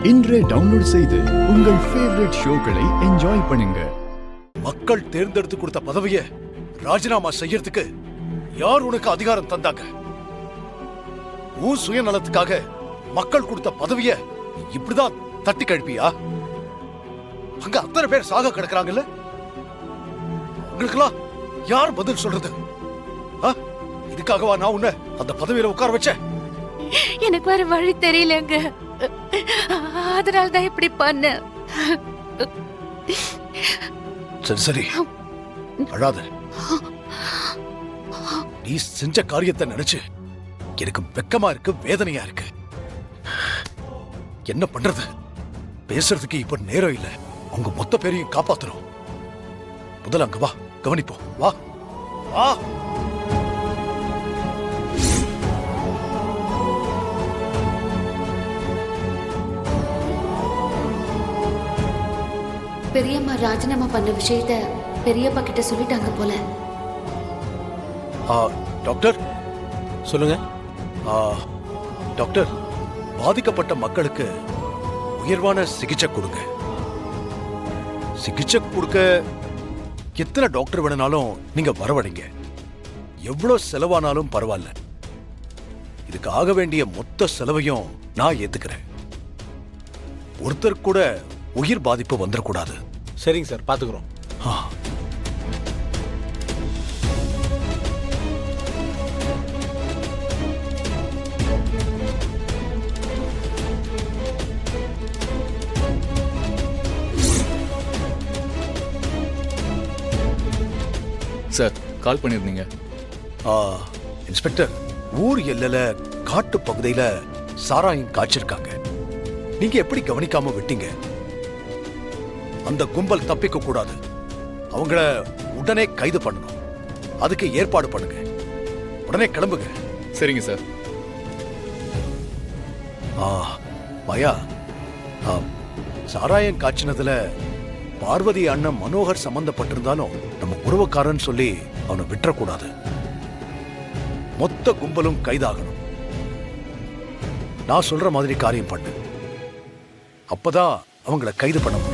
இன்றே டவுன்லோட் செய்து உங்கள் ஃபேவரட் ஷோக்களை என்ஜாய் பண்ணுங்க. மக்கள் தேர்ந்தெடுத்து கொடுத்த பதவியை ராஜினாமா செய்யறதுக்கு யார் உனக்கு அதிகாரம் தந்தாங்க? உன் சுயநலத்துக்காக மக்கள் கொடுத்த பதவியை இப்படிதான் தட்டி கழிப்பியா? அங்க அத்தனை பேர் சாக கிடக்குறாங்கல்ல, உங்களுக்கெல்லாம் யார் பதில் சொல்றது? இதுக்காகவா நான் உன்னை அந்த பதவியில உட்கார வச்சேன்? எனக்கு வேற வழி தெரியலங்க, அதனாலதான் இப்படி பண்ண. சரி சரி, அழாத. நீ செஞ்ச காரியத்தை நினைச்சு எனக்கு வெக்கமா இருக்கு, வேதனையா இருக்கு. என்ன பண்றது? பேசுறதுக்கு இப்ப நேரம் இல்ல. உங்க மொத்த பேரையும் காப்பாத்தணும். முதல்ல அங்க வா, கவனிப்போம். வா வா. பெரியம்மா ராஜினாமா பண்ண விஷயத்த பெரியப்பா கிட்ட சொல்லிட்டாங்க போல. டாக்டர் சொல்லுங்க. டாக்டர், பாதிக்கப்பட்ட மக்களுக்கு உயர்வான சிகிச்சை கொடுங்க. சிகிச்சை கொடுக்க எத்தனை டாக்டர் வேணும்னாலும் நீங்க வரவழைங்க. எவ்வளவு செலவானாலும் பரவாயில்ல. இதுக்கு ஆக வேண்டிய மொத்த செலவையும் நான் ஏத்துக்கிறேன். ஒருத்தர் கூட உயிர் பாதிப்பு வந்துடக்கூடாது. சரிங்க சார், பாத்துக்கிறோம். சார், கால் பண்ணிருந்தீங்க. இன்ஸ்பெக்டர், ஊர் எல்லையில காட்டு பகுதியில சாராயம் காய்ச்சிருக்காங்க. நீங்க எப்படி கவனிக்காம விட்டீங்க? அந்த கும்பல் தப்பிக்க கூடாது. அவங்கள உடனே கைது பண்ணணும். அதுக்கு ஏற்பாடு பண்ணுங்க. உடனே கிளம்புங்க. சரிங்க சார். பயா, சாராயம் காய்ச்சினதுல பார்வதி அண்ணன் மனோகர் சம்பந்தப்பட்டிருந்தாலும் நம்ம உறவுக்காரன் சொல்லி அவனை விட்டுறக்கூடாது. மொத்த கும்பலும் கைதாகணும். நான் சொல்ற மாதிரி காரியம் பண்ணு. அப்பதான் அவங்கள கைது பண்ண முடியும்.